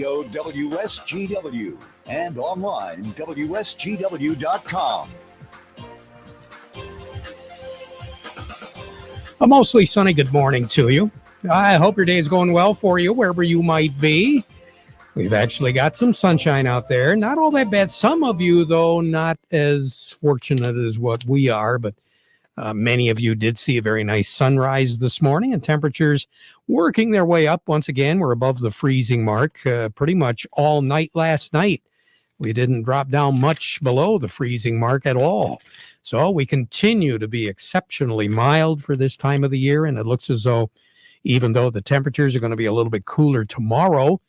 WSGW and online WSGW.com. A mostly sunny good morning to you. I hope your day is going well for you wherever you might be. We've actually got some sunshine out there. Not all that bad. Some of you, though, not as fortunate as what we are, but many of you did see a very nice sunrise this morning, and temperatures working their way up once again. We're above the freezing mark pretty much all night last night. We didn't drop down much below the freezing mark at all. So we continue to be exceptionally mild for this time of the year, and it looks as though even though the temperatures are going to be a little bit cooler tomorrow,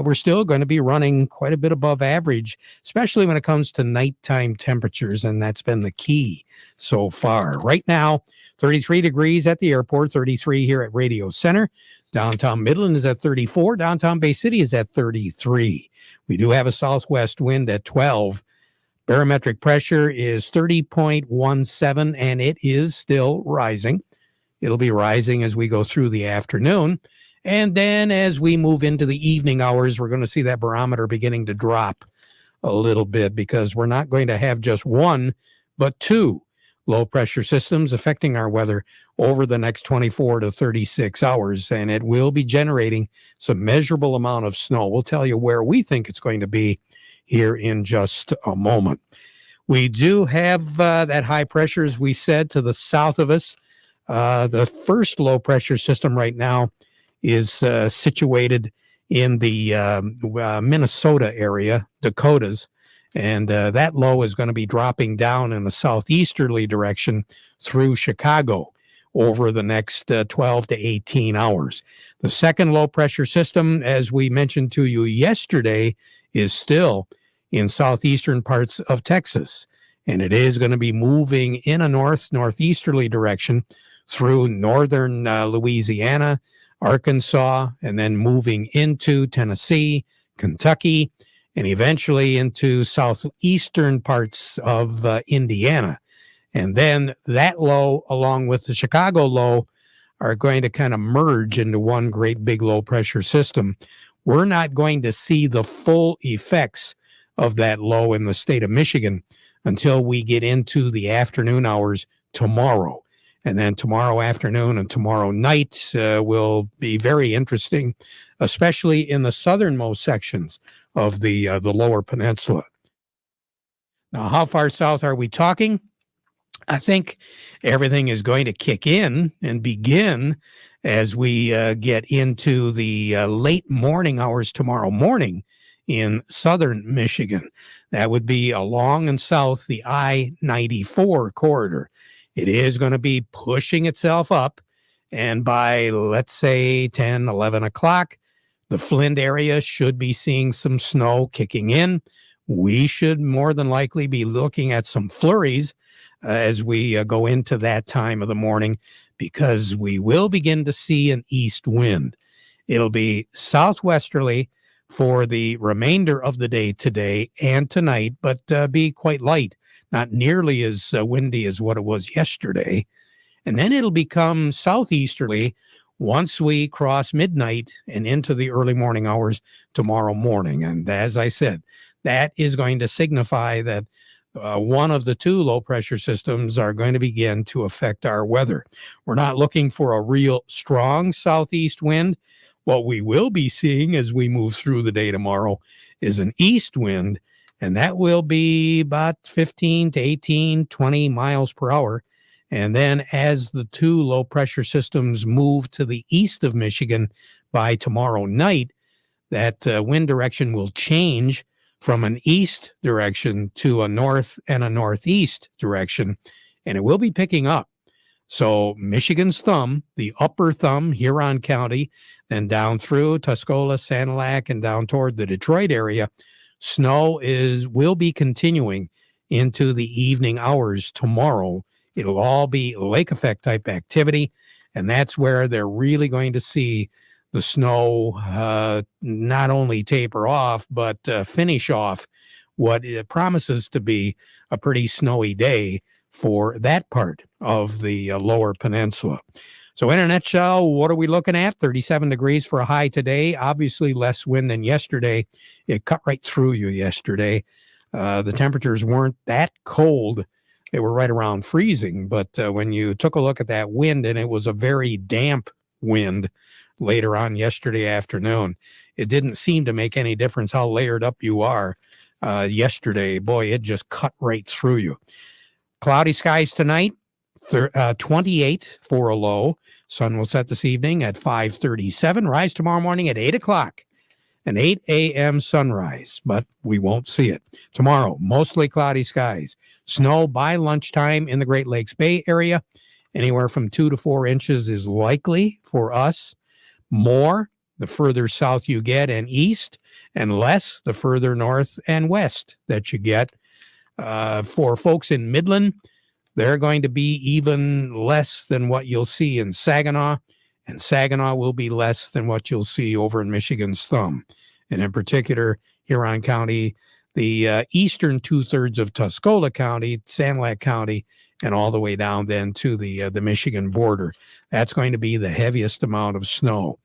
we're still going to be running quite a bit above average, especially when it comes to nighttime temperatures, and that's been the key so far. Right now, 33 degrees at the airport, 33 here at Radio Center. Downtown Midland is at 34. Downtown Bay City is at 33. We do have a southwest wind at 12. Barometric pressure is 30.17, and it is still rising. It'll be rising as we go through the afternoon. And then as we move into the evening hours, we're going to see that barometer beginning to drop a little bit because we're not going to have just one, but two low pressure systems affecting our weather over the next 24 to 36 hours. And it will be generating some measurable amount of snow. We'll tell you where we think it's going to be here in just a moment. We do have that high pressure, as we said, to the south of us. The first low pressure system right now is situated in the Minnesota area, Dakotas, and that low is going to be dropping down in the southeasterly direction through Chicago over the next 12 to 18 hours. The second low pressure system, as we mentioned to you yesterday, is still in southeastern parts of Texas, and it is going to be moving in a northeasterly direction through northern Louisiana, Arkansas, and then moving into Tennessee, Kentucky, and eventually into southeastern parts of Indiana. And then that low, along with the Chicago low, are going to kind of merge into one great big low pressure system. We're not going to see the full effects of that low in the state of Michigan until we get into the afternoon hours tomorrow. And then tomorrow afternoon and tomorrow night will be very interesting, especially in the southernmost sections of the lower peninsula. Now, how far south are we talking? I think everything is going to kick in and begin as we get into the late morning hours tomorrow morning in southern Michigan. That would be along and south the I-94 corridor. It is going to be pushing itself up, and by, let's say, 10, 11 o'clock, the Flint area should be seeing some snow kicking in. We should more than likely be looking at some flurries as we go into that time of the morning because we will begin to see an east wind. It'll be southwesterly for the remainder of the day today and tonight, but be quite light. Not nearly as windy as what it was yesterday. And then it'll become southeasterly once we cross midnight and into the early morning hours tomorrow morning. And as I said, that is going to signify that one of the two low pressure systems are going to begin to affect our weather. We're not looking for a real strong southeast wind. What we will be seeing as we move through the day tomorrow is an east wind, and that will be about 15 to 18, 20 miles per hour. And then as the two low pressure systems move to the east of Michigan by tomorrow night, that wind direction will change from an east direction to a north and a northeast direction, and it will be picking up. So Michigan's thumb, the upper thumb, Huron County, and down through Tuscola, Sanilac, and down toward the Detroit area, snow will be continuing into the evening hours tomorrow. It'll all be lake effect type activity, and that's where they're really going to see the snow not only taper off, but finish off what it promises to be a pretty snowy day for that part of the lower peninsula. So in a nutshell, what are we looking at? 37 degrees for a high today. Obviously less wind than yesterday. It cut right through you yesterday. The temperatures weren't that cold. They were right around freezing. But when you took a look at that wind, and it was a very damp wind later on yesterday afternoon, it didn't seem to make any difference how layered up you are. Yesterday, boy, it just cut right through you. Cloudy skies tonight, 28 for a low. Sun will set this evening at 5:37. Rise tomorrow morning at 8 o'clock. An 8 a.m. sunrise, but we won't see it. Tomorrow, mostly cloudy skies. Snow by lunchtime in the Great Lakes Bay area. Anywhere from 2 to 4 inches is likely for us. More the further south you get and east, and less the further north and west that you get. For folks in Midland, they're going to be even less than what you'll see in Saginaw, and Saginaw will be less than what you'll see over in Michigan's Thumb. And in particular, Huron County, the eastern two-thirds of Tuscola County, Sanilac County, and all the way down then to the Michigan border. That's going to be the heaviest amount of snow.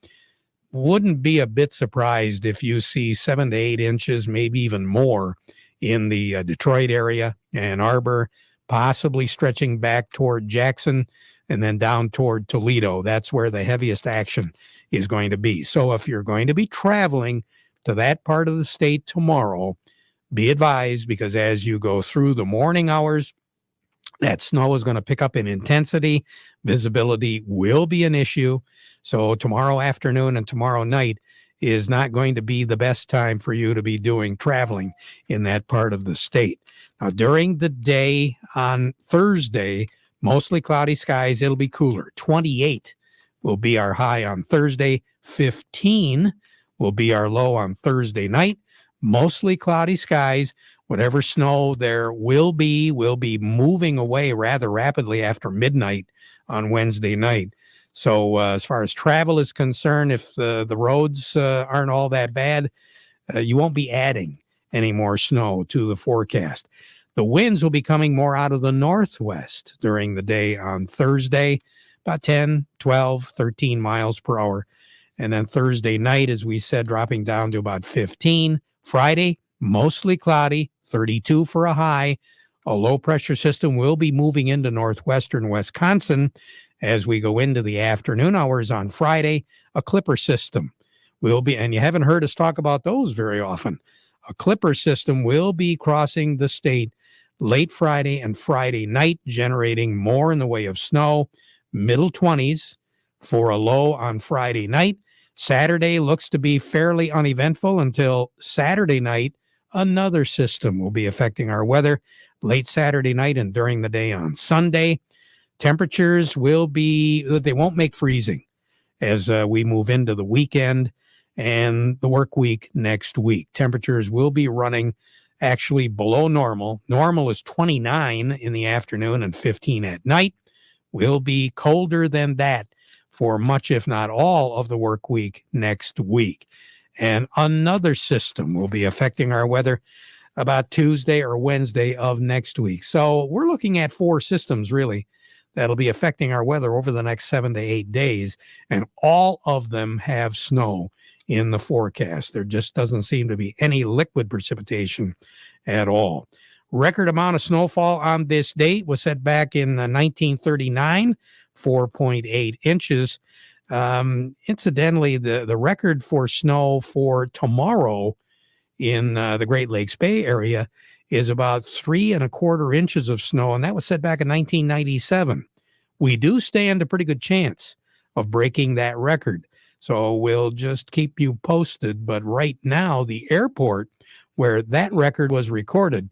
Wouldn't be a bit surprised if you see 7 to 8 inches, maybe even more, in the Detroit area, Ann Arbor, possibly stretching back toward Jackson, and then down toward Toledo. That's where the heaviest action is going to be. So if you're going to be traveling to that part of the state tomorrow, be advised, because as you go through the morning hours, that snow is going to pick up in intensity. Visibility will be an issue. So tomorrow afternoon and tomorrow night is not going to be the best time for you to be doing traveling in that part of the state. Now, during the day on Thursday, mostly cloudy skies, it'll be cooler. 28 will be our high on Thursday. 15 will be our low on Thursday night. Mostly cloudy skies. Whatever snow there will be moving away rather rapidly after midnight on Wednesday night. So as far as travel is concerned, if the roads aren't all that bad, you won't be adding any more snow to the forecast. The winds will be coming more out of the northwest during the day on Thursday, about 10, 12, 13 miles per hour. And then Thursday night, as we said, dropping down to about 15. Friday, mostly cloudy, 32 for a high. A low pressure system will be moving into northwestern Wisconsin as we go into the afternoon hours on Friday. A clipper system will be, and you haven't heard us talk about those very often. A clipper system will be crossing the state late Friday and Friday night, generating more in the way of snow, middle 20s for a low on Friday night. Saturday looks to be fairly uneventful until Saturday night. Another system will be affecting our weather late Saturday night and during the day on Sunday. Temperatures they won't make freezing as we move into the weekend and the work week next week. Temperatures will be running actually below normal. Normal is 29 in the afternoon and 15 at night. Will be colder than that for much, if not all, of the work week next week. And another system will be affecting our weather about Tuesday or Wednesday of next week. So we're looking at 4 systems, really, that'll be affecting our weather over the next 7 to 8 days. And all of them have snow in the forecast. There just doesn't seem to be any liquid precipitation at all. Record amount of snowfall on this date was set back in 1939, 4.8 inches. Incidentally, the record for snow for tomorrow in the Great Lakes Bay area is about 3.25 inches of snow, and that was set back in 1997. We do stand a pretty good chance of breaking that record, so we'll just keep you posted. But right now, the airport where that record was recorded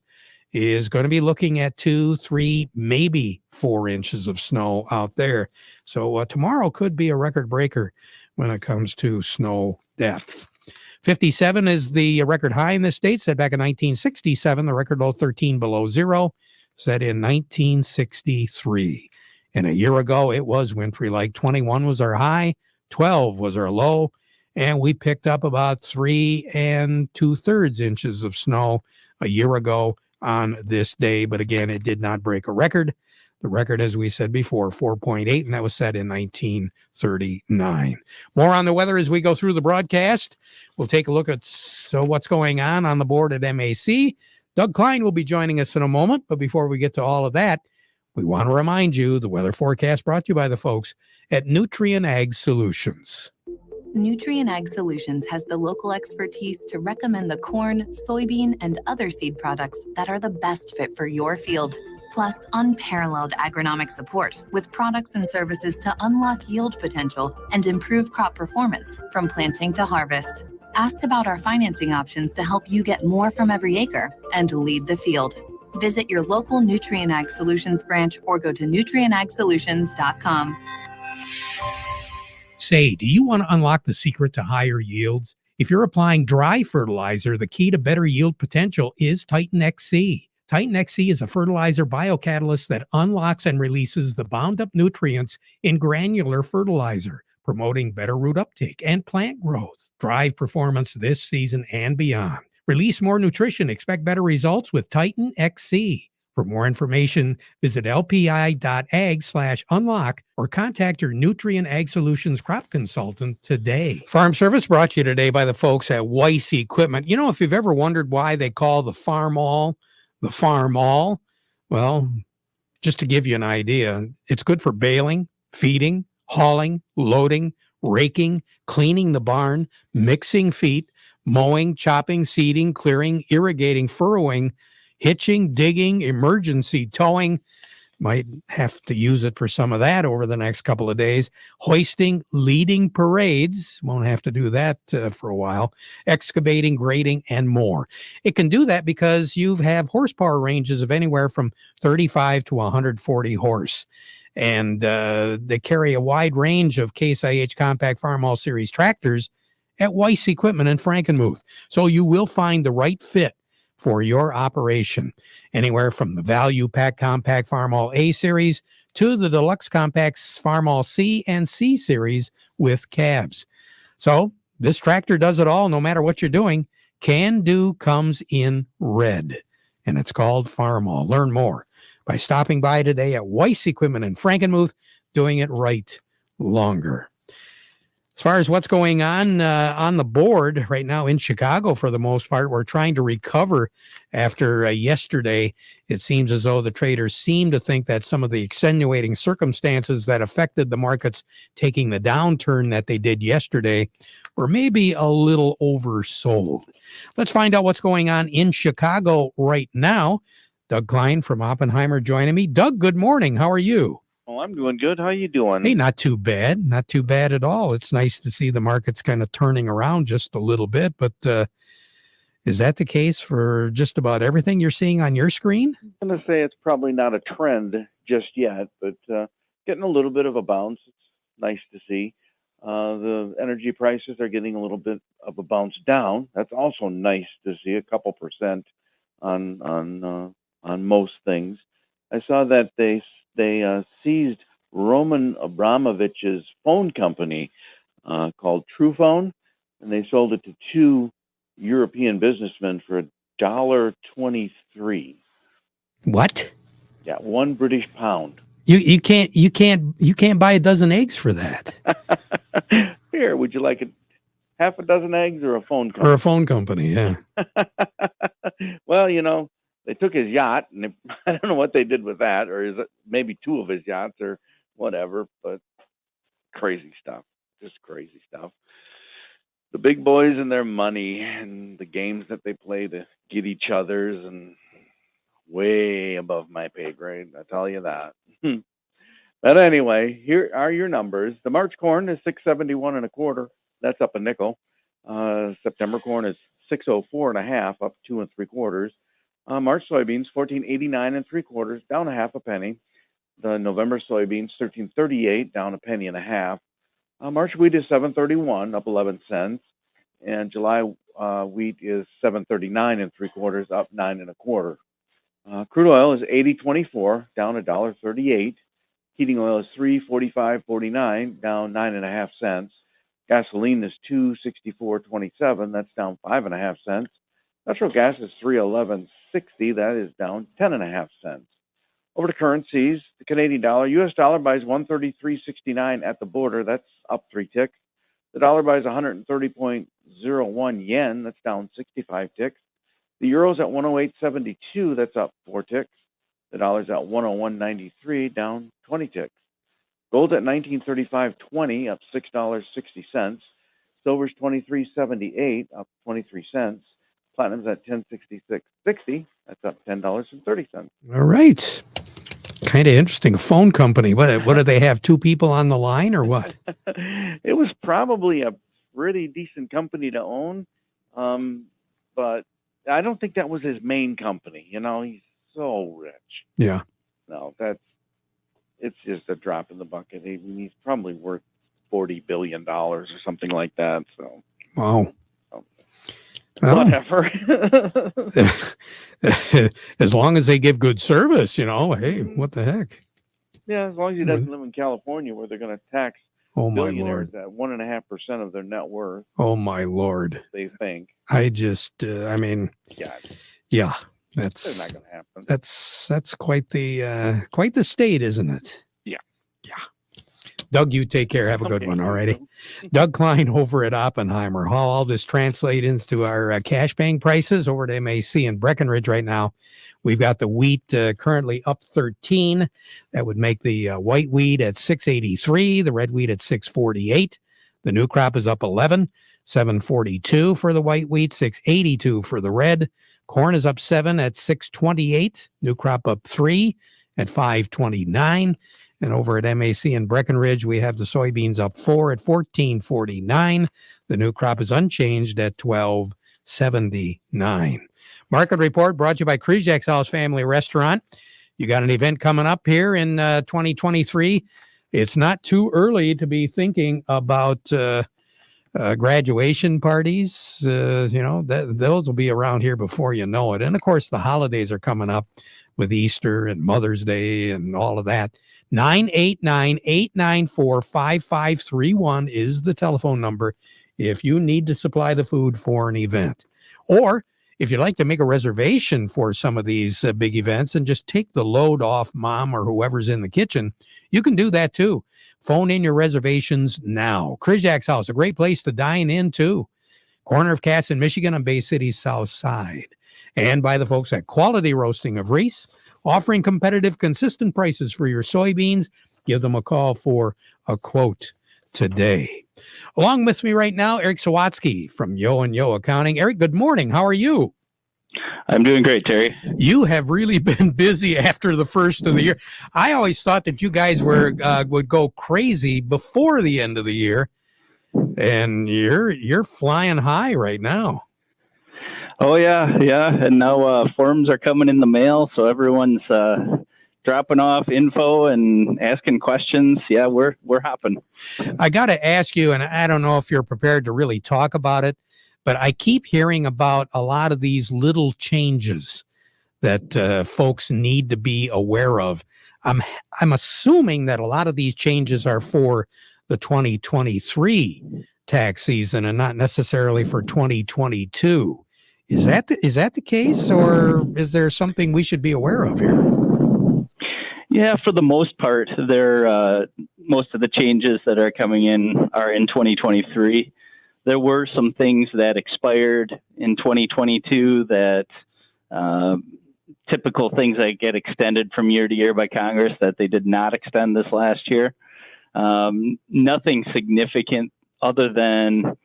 is going to be looking at 2, 3, maybe 4 inches of snow out there. So tomorrow could be a record breaker when it comes to snow depth. 57 is the record high in this state, set back in 1967. The record low, 13 below zero, set in 1963. And a year ago, it was wintry-like. 21 was our high, 12 was our low, and we picked up about 3 2/3 inches of snow a year ago on this day. But again, it did not break a record. The record, as we said before, 4.8, and that was set in 1939. More on the weather as we go through the broadcast. We'll take a look at what's going on the board at MAC. Doug Klein will be joining us in a moment, but before we get to all of that, we want to remind you the weather forecast brought to you by the folks at Nutrien Ag Solutions. Nutrien Ag Solutions has the local expertise to recommend the corn, soybean, and other seed products that are the best fit for your field. Plus, unparalleled agronomic support with products and services to unlock yield potential and improve crop performance from planting to harvest. Ask about our financing options to help you get more from every acre and lead the field. Visit your local Nutrien Ag Solutions branch or go to nutrienagsolutions.com. Say, do you want to unlock the secret to higher yields? If you're applying dry fertilizer, the key to better yield potential is Titan XC. Titan XC is a fertilizer biocatalyst that unlocks and releases the bound-up nutrients in granular fertilizer, promoting better root uptake and plant growth. Drive performance this season and beyond. Release more nutrition. Expect better results with Titan XC. For more information, visit lpi.ag/unlock or contact your Nutrien Ag Solutions crop consultant today. Farm Service brought to you today by the folks at Weiss Equipment. You know, if you've ever wondered why they call the farm all, well, just to give you an idea, it's good for baling, feeding, hauling, loading, raking, cleaning the barn, mixing feed, mowing, chopping, seeding, clearing, irrigating, furrowing, hitching, digging, emergency towing. Might have to use it for some of that over the next couple of days. Hoisting, leading parades. Won't have to do that for a while. Excavating, grading, and more. It can do that because you have horsepower ranges of anywhere from 35 to 140 horse. And they carry a wide range of Case IH Compact Farm All Series tractors at Weiss Equipment in Frankenmuth. So you will find the right fit for your operation. Anywhere from the Value Pack Compact Farm All A Series to the Deluxe Compacts Farm All C and C Series with cabs. So this tractor does it all no matter what you're doing. Can Do comes in red, and it's called Farm All. Learn more by stopping by today at Weiss Equipment in Frankenmuth, doing it right longer. As far as what's going on the board right now in Chicago, for the most part, we're trying to recover after yesterday. It seems as though the traders seem to think that some of the extenuating circumstances that affected the markets taking the downturn that they did yesterday were maybe a little oversold. Let's find out what's going on in Chicago right now. Doug Klein from Oppenheimer joining me. Doug, good morning. How are you? Oh, I'm doing good. How are you doing? Hey, not too bad. Not too bad at all. It's nice to see the markets kind of turning around just a little bit. But is that the case for just about everything you're seeing on your screen? I'm going to say it's probably not a trend just yet, but getting a little bit of a bounce. It's nice to see. The energy prices are getting a little bit of a bounce down. That's also nice to see, a couple percent on most things. I saw that they seized Roman Abramovich's phone company called TruePhone, and they sold it to two European businessmen for $1.23. What? Yeah, £1 British. You can't buy a dozen eggs for that. Here, would you like half a dozen eggs or a phone company? Or a phone company, yeah. Well, they took his yacht, and I don't know what they did with that, or is it maybe two of his yachts or whatever, but crazy stuff, just crazy stuff. The big boys and their money and the games that they play to get each other's, and way above my pay grade, I tell you that. But anyway, here are your numbers. The March corn is 671 1/4. That's up a nickel. September corn is 604 1/2, up 2 3/4. March soybeans 14.89 3/4, down a half a penny. The November soybeans 13.38, down a penny and a half. March wheat is 7.31, up 11 cents, and July wheat is 7.39 3/4, up 9 1/4. Crude oil is 80.24, down $1.38. Heating oil is 345.49, down 9.5 cents. Gasoline is 264.27, that's down 5.5 cents. Natural gas is 311.60, that is down 10.5 cents. Over to currencies, the Canadian dollar. U.S. dollar buys 133.69 at the border. That's up 3 ticks. The dollar buys 130.01 yen. That's down 65 ticks. The euro's at 108.72. That's up 4 ticks. The dollar's at 101.93, down 20 ticks. Gold's at 1935.20, up $6.60. Silver's 23.78, up 23 cents. Platinum's at 1066.60. That's up $10.30. All right. Kind of interesting. A phone company. What do they have? 2 people on the line or what? It was probably a pretty decent company to own, but I don't think that was his main company. You know, he's so rich. Yeah. No, it's just a drop in the bucket. He's probably worth $40 billion or something like that. So, wow. Whatever. As long as they give good service, hey, what the heck? Yeah, as long as he doesn't live in California where they're going to tax billionaires at 1.5% of their net worth. Oh my Lord! They think. I just, yeah, that's not going to happen. That's quite the state, isn't it? Yeah. Doug, you take care. Have a good one. All righty. Doug Klein over at Oppenheimer. How all this translate into our cash paying prices over at MAC in Breckenridge right now. We've got the wheat currently up 13. That would make the white wheat at 683, the red wheat at 648. The new crop is up 11, 742 for the white wheat, 682 for the red. Corn is up 7 at 628. New crop up 3 at 529. And over at MAC in Breckenridge, we have the soybeans up 4 at 14.49. The new crop is unchanged at 12.79. Market report brought to you by Krizak's House Family Restaurant. You got an event coming up here in 2023. It's not too early to be thinking about graduation parties. Those will be around here before you know it. And of course, the holidays are coming up with Easter and Mother's Day and all of that. 989-894-5531 is the telephone number if you need to supply the food for an event. Or if you'd like to make a reservation for some of these big events and just take the load off mom or whoever's in the kitchen, you can do that too. Phone in your reservations now. Krizak's House, a great place to dine in too. Corner of Cass in Michigan on Bay City's south side. And by the folks at Quality Roasting of Reese, offering competitive, consistent prices for your soybeans. Give them a call for a quote today. Along with me right now, Eric Sawatsky from Yo & Yo Accounting. Eric, good morning. How are you? I'm doing great, Terry. You have really been busy after the first of the year. I always thought that you guys would go crazy before the end of the year, and you're flying high right now. Oh yeah, and now forms are coming in the mail, so everyone's dropping off info and asking questions. Yeah, we're hopping. I got to ask you, and I don't know if you're prepared to really talk about it, but I keep hearing about a lot of these little changes that folks need to be aware of. I'm assuming that a lot of these changes are for the 2023 tax season and not necessarily for 2022. Is that the case, or is there something we should be aware of here? Yeah, for the most part, most of the changes that are coming in are in 2023. There were some things that expired in 2022 that typical things that get extended from year to year by Congress that they did not extend this last year. Nothing significant other than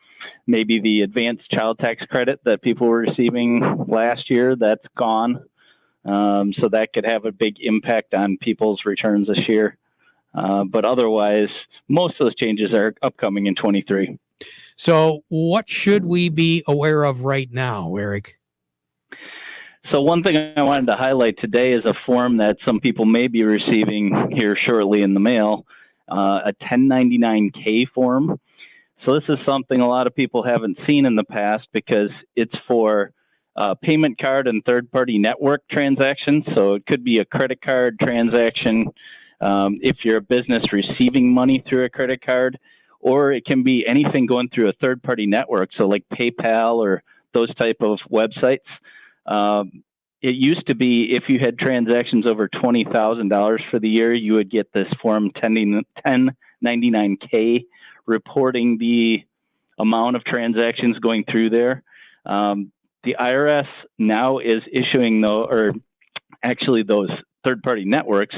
maybe the advanced child tax credit that people were receiving last year, that's gone. So that could have a big impact on people's returns this year. But otherwise, most of those changes are upcoming in 23. So what should we be aware of right now, Eric? So one thing I wanted to highlight today is a form that some people may be receiving here shortly in the mail, a 1099-K form. So this is something a lot of people haven't seen in the past because it's for payment card and third-party network transactions. So it could be a credit card transaction if you're a business receiving money through a credit card, or it can be anything going through a third-party network, so like PayPal or those type of websites. it used to be if you had transactions over $20,000 for the year, you would get this Form 1099K reporting the amount of transactions going through there. The IRS now is issuing those third-party networks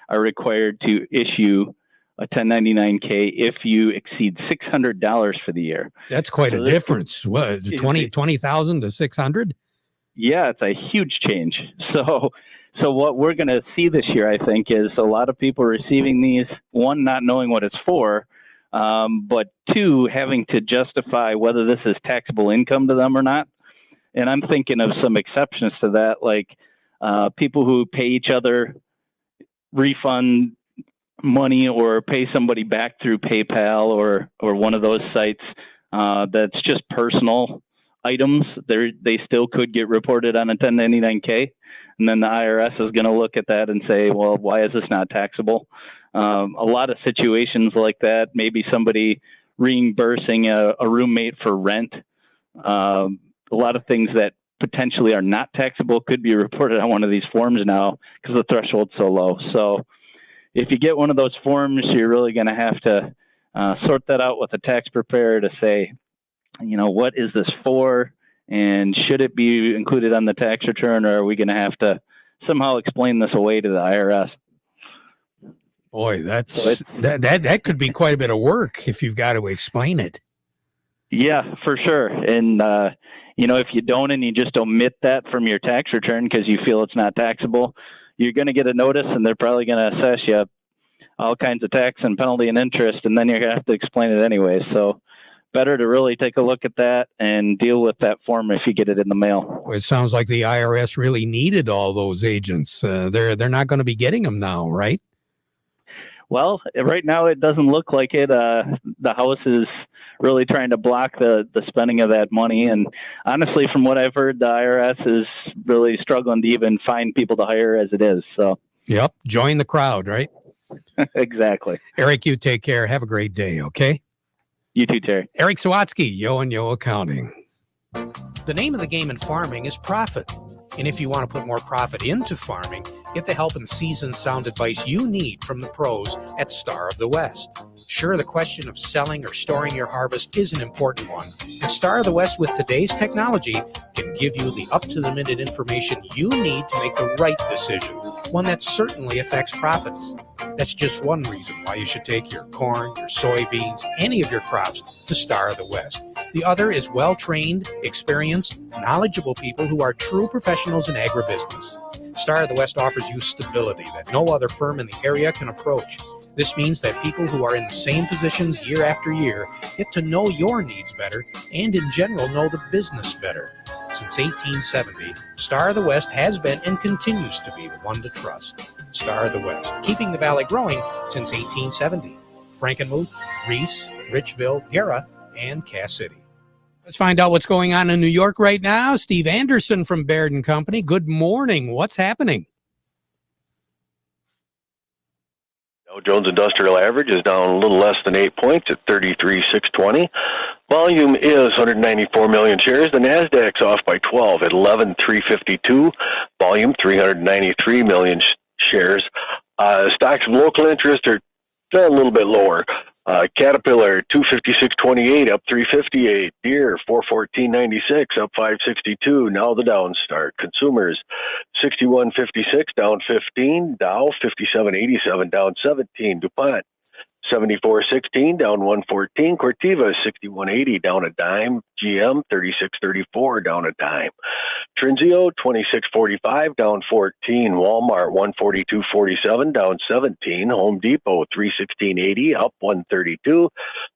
are required to issue a 1099K if you exceed $600 for the year. That's quite a difference. What, 20,000 to 600? Yeah, it's a huge change. So what we're going to see this year, I think, is a lot of people receiving these, one, not knowing what it's for, but two, having to justify whether this is taxable income to them or not. And I'm thinking of some exceptions to that, like people who pay each other refund money or pay somebody back through PayPal or one of those sites that's just personal items. They still could get reported on a 1099K. And then the IRS is going to look at that and say, well, why is this not taxable? A lot of situations like that, maybe somebody reimbursing a roommate for rent. A lot of things that potentially are not taxable could be reported on one of these forms now because the threshold's so low. So if you get one of those forms, you're really going to have to sort that out with a tax preparer to say, what is this for? And should it be included on the tax return, or are we going to have to somehow explain this away to the IRS? Boy, that could be quite a bit of work if you've got to explain it. Yeah, for sure. And, if you don't and you just omit that from your tax return because you feel it's not taxable, you're going to get a notice and they're probably going to assess you all kinds of tax and penalty and interest, and then you're going to have to explain it anyway. So better to really take a look at that and deal with that form if you get it in the mail. Well, it sounds like the IRS really needed all those agents. They're not going to be getting them now, right? Well, right now it doesn't look like it. The House is really trying to block the spending of that money. And honestly, from what I've heard, the IRS is really struggling to even find people to hire as it is. So, yep. Join the crowd, right? Exactly. Eric, you take care. Have a great day. Okay. You too, Terry. Eric Sawatsky, Yo and Yo Accounting. The name of the game in farming is profit. And if you want to put more profit into farming, get the help and seasoned sound advice you need from the pros at Star of the West. Sure, the question of selling or storing your harvest is an important one. And Star of the West, with today's technology, can give you the up-to-the-minute information you need to make the right decision, one that certainly affects profits. That's just one reason why you should take your corn, your soybeans, any of your crops to Star of the West. The other is well-trained, experienced, knowledgeable people who are true professionals in agribusiness. Star of the West offers you stability that no other firm in the area can approach. This means that people who are in the same positions year after year get to know your needs better and in general know the business better. Since 1870, Star of the West has been and continues to be the one to trust. Star of the West, keeping the valley growing since 1870. Frankenmuth, Reese, Richville, Guerra, and Cass City. Let's find out what's going on in New York right now. Steve Anderson from Baird & Company. Good morning. What's happening? Dow Jones Industrial Average is down a little less than 8 points at 33,620. Volume is 194 million shares. The Nasdaq's off by 12 at 11,352. Volume 393 million shares. Stocks of local interest are a little bit lower. Caterpillar 256.28 up 358. Deere 414.96 up 562. Now the down start. Consumers 61.56 down 15. Dow 57.87 down 17. DuPont 74.16 down 114. Corteva 61.80 down a dime. GM 36.34 down a dime. Trinzio 26.45 down 14. Walmart 142.47 down 17. Home Depot 316.80 up 132.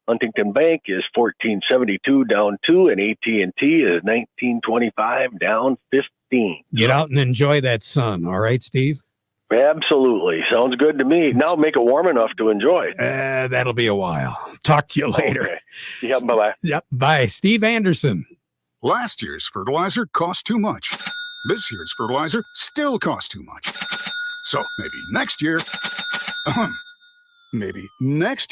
Huntington Bank is 14.72 down 2, and AT&T is 19.25 down 15. Get out and enjoy that sun. All right, Steve? Absolutely. Sounds good to me. Now make it warm enough to enjoy. That'll be a while. Talk to you later. Okay. Yeah, bye-bye. Yep, bye. Steve Anderson. Last year's fertilizer cost too much. This year's fertilizer still costs too much. So maybe next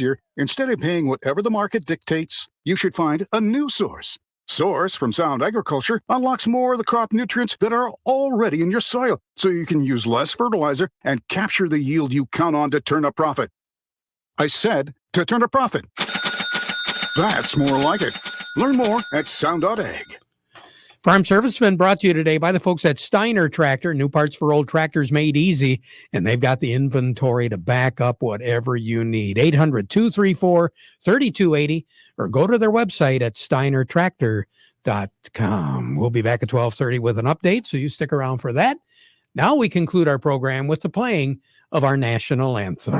year, instead of paying whatever the market dictates, you should find a new source. Source from Sound Agriculture unlocks more of the crop nutrients that are already in your soil, so you can use less fertilizer and capture the yield you count on to turn a profit. I said to turn a profit. That's more like it. Learn more at sound.ag. Farm Service has been brought to you today by the folks at Steiner Tractor. New parts for old tractors made easy, and they've got the inventory to back up whatever you need. 800-234-3280, or go to their website at steinertractor.com. We'll be back at 12:30 with an update, so you stick around for that. Now we conclude our program with the playing of our national anthem.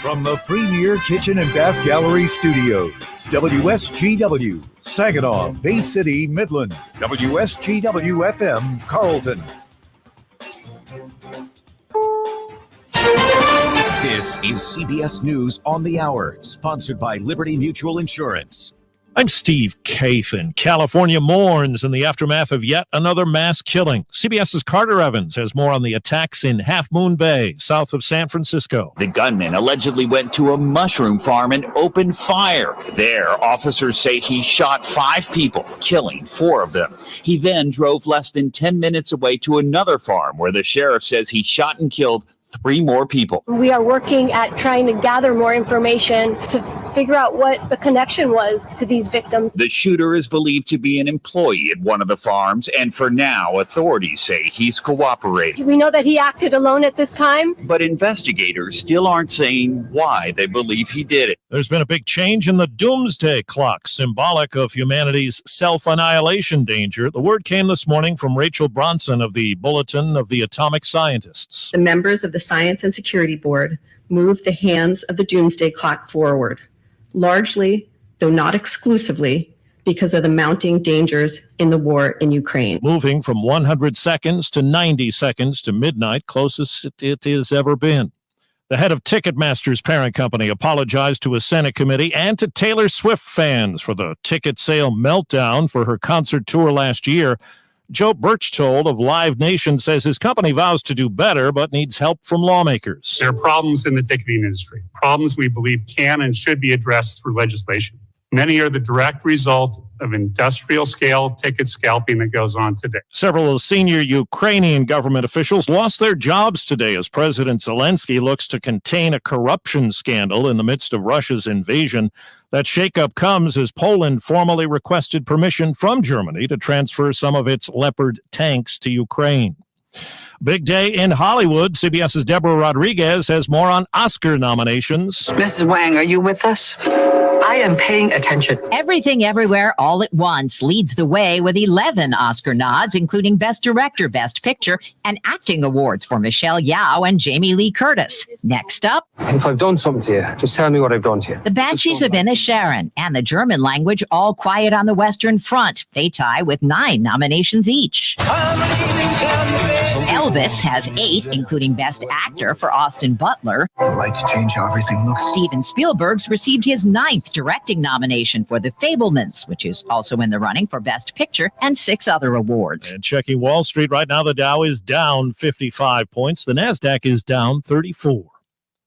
From the Premier Kitchen and Bath Gallery Studios, WSGW, Saginaw, Bay City, Midland, WSGW FM, Carlton. This is CBS News on the Hour, sponsored by Liberty Mutual Insurance. I'm Steve Kathan. California mourns in the aftermath of yet another mass killing. CBS's Carter Evans has more on the attacks in Half Moon Bay, south of San Francisco. The gunman allegedly went to a mushroom farm and opened fire. There, officers say he shot 5 people, killing 4 of them. He then drove less than 10 minutes away to another farm where the sheriff says he shot and killed 3 more people. We are working at trying to gather more information to figure out what the connection was to these victims. The shooter is believed to be an employee at one of the farms, and for now, authorities say he's cooperating. We know that he acted alone at this time, but investigators still aren't saying why they believe he did it. There's been a big change in the doomsday clock, symbolic of humanity's self-annihilation danger. The word came this morning from Rachel Bronson of the Bulletin of the Atomic Scientists. The members of the Science and Security Board moved the hands of the doomsday clock forward, largely, though not exclusively, because of the mounting dangers in the war in Ukraine. Moving from 100 seconds to 90 seconds to midnight, closest it has ever been. The head of Ticketmaster's parent company apologized to a Senate committee and to Taylor Swift fans for the ticket sale meltdown for her concert tour last year. Joe Birchtold of Live Nation says his company vows to do better, but needs help from lawmakers. There are problems in the ticketing industry, problems we believe can and should be addressed through legislation. Many are the direct result of industrial-scale ticket scalping that goes on today. Several senior Ukrainian government officials lost their jobs today as President Zelensky looks to contain a corruption scandal in the midst of Russia's invasion. That shakeup comes as Poland formally requested permission from Germany to transfer some of its Leopard tanks to Ukraine. Big day in Hollywood. CBS's Deborah Rodriguez has more on Oscar nominations. Mrs. Wang, are you with us? I am paying attention. Everything Everywhere All at Once leads the way with 11 Oscar nods, including Best Director, Best Picture, and Acting Awards for Michelle Yeoh and Jamie Lee Curtis. Next up, if I've done something to you, just tell me what I've done to you. The Banshees of Inisherin and the German language All Quiet on the Western Front. They tie with 9 nominations each. Elvis has 8, including Best Actor for Austin Butler. The lights change how everything looks. Steven Spielberg's received his 9th Best Directing nomination for The Fabelmans, which is also in the running for Best Picture, and 6 other awards. And checking Wall Street right now, the Dow is down 55 points. The NASDAQ is down 34.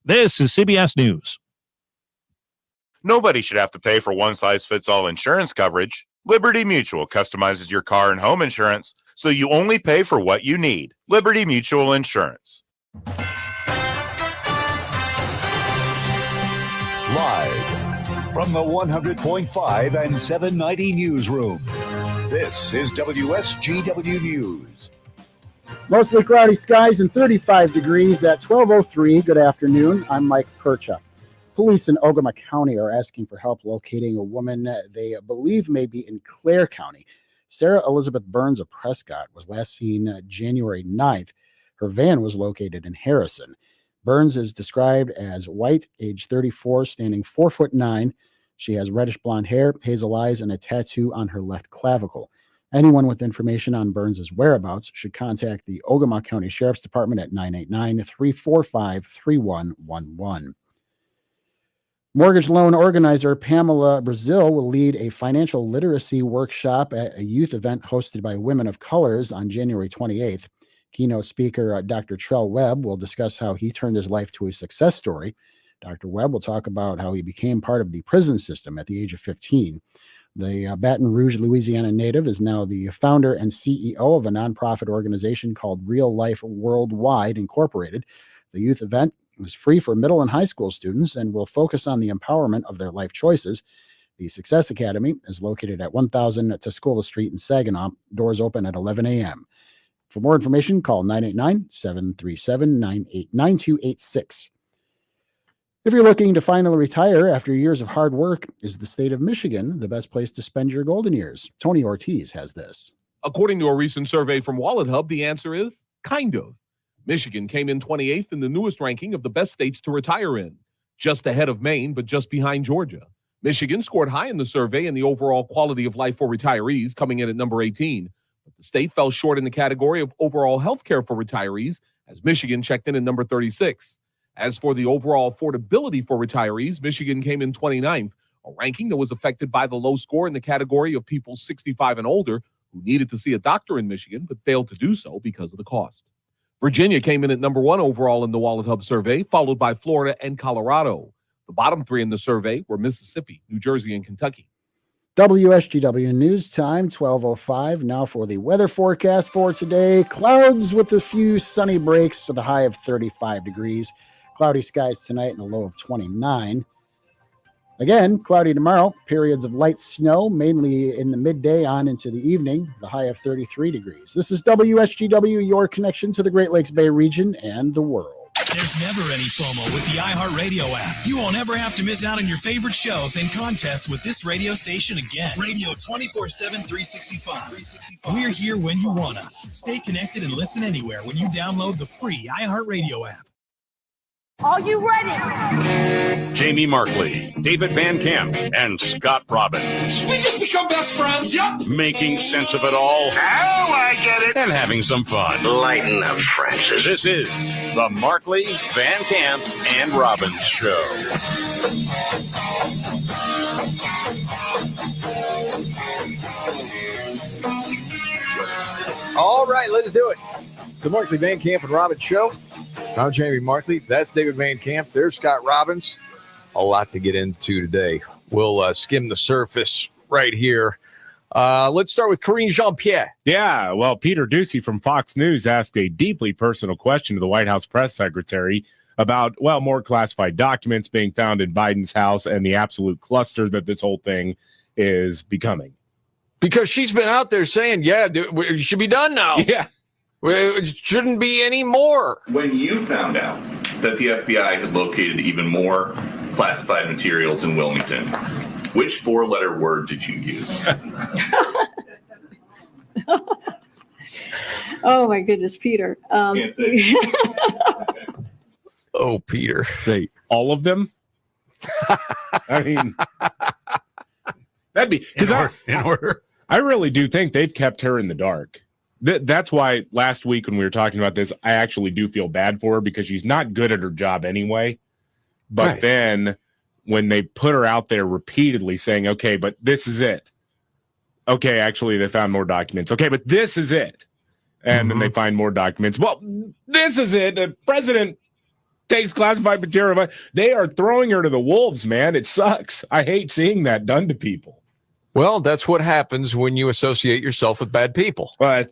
This is CBS News. Nobody should have to pay for one-size-fits-all insurance coverage. Liberty Mutual customizes your car and home insurance so you only pay for what you need. Liberty Mutual Insurance. Live from the 100.5 and 790 newsroom, this is WSGW News. Mostly cloudy skies and 35 degrees at 12:03. Good afternoon. I'm Mike Percha. Police in Ogama County are asking for help locating a woman they believe may be in Clare County. Sarah Elizabeth Burns of Prescott was last seen January 9th. Her van was located in Harrison. Burns is described as white, age 34, standing 4'9". She has reddish blonde hair, hazel eyes, and a tattoo on her left clavicle. Anyone with information on Burns' whereabouts should contact the Ogama County Sheriff's Department at 989-345-3111. Mortgage loan organizer Pamela Brazil will lead a financial literacy workshop at a youth event hosted by Women of Colors on January 28th. Keynote speaker Dr. Trell Webb will discuss how he turned his life to a success story. Dr. Webb will talk about how he became part of the prison system at the age of 15. The Baton Rouge, Louisiana native is now the founder and CEO of a nonprofit organization called Real Life Worldwide Incorporated. The youth event is free for middle and high school students and will focus on the empowerment of their life choices. The Success Academy is located at 1000 Tuscola Street in Saginaw. Doors open at 11 a.m. For more information, call 989-737-9286. If you're looking to finally retire after years of hard work, is the state of Michigan the best place to spend your golden years? Tony Ortiz has this. According to a recent survey from Wallet Hub, the answer is kind of. Michigan came in 28th in the newest ranking of the best states to retire in, just ahead of Maine, but just behind Georgia. Michigan scored high in the survey in the overall quality of life for retirees, coming in at number 18. But the state fell short in the category of overall health care for retirees, as Michigan checked in at number 36. As for the overall affordability for retirees, Michigan came in 29th, a ranking that was affected by the low score in the category of people 65 and older who needed to see a doctor in Michigan but failed to do so because of the cost. Virginia came in at number 1 overall in the Wallet Hub survey, followed by Florida and Colorado. The bottom 3 in the survey were Mississippi, New Jersey, and Kentucky. WSGW News Time, 12:05. Now for the weather forecast for today. Clouds with a few sunny breaks to the high of 35 degrees. Cloudy skies tonight and a low of 29. Again, cloudy tomorrow. Periods of light snow, mainly in the midday on into the evening. The high of 33 degrees. This is WSGW, your connection to the Great Lakes Bay region and the world. There's never any FOMO with the iHeartRadio app. You won't ever have to miss out on your favorite shows and contests with this radio station again. Radio 24/7, 365. We're here when you want us. Stay connected and listen anywhere when you download the free iHeartRadio app. Are you ready? Jamie Markley, David Van Camp, and Scott Robbins. We just become best friends. Yep. Making sense of it all. Now I get it. And having some fun. Lighten up, Francis. This is the Markley, Van Camp, and Robbins Show. All right, let's do it. The Markley, Van Camp, and Robbins Show. I'm Jamie Markley. That's David Van Camp. There's Scott Robbins. A lot to get into today. We'll skim the surface right here. Let's start with Karine Jean-Pierre. Yeah, well, Peter Doocy from Fox News asked a deeply personal question to the White House press secretary about, well, more classified documents being found in Biden's house and the absolute cluster that this whole thing is becoming. Because she's been out there saying, yeah, it should be done now. Yeah. It shouldn't be any more. When you found out that the FBI had located even more classified materials in Wilmington, which 4-letter word did you use? Oh, my goodness, Peter. Oh, Peter. Say all of them? I mean, that'd be because I really do think they've kept her in the dark. That's why last week when we were talking about this, I actually do feel bad for her because she's not good at her job anyway. But then when they put her out there repeatedly saying, okay, but this is it. Okay, actually, they found more documents. Okay, but this is it. And then they find more documents. Well, this is it. The president takes classified material. They are throwing her to the wolves, man. It sucks. I hate seeing that done to people. Well, that's what happens when you associate yourself with bad people. Well, that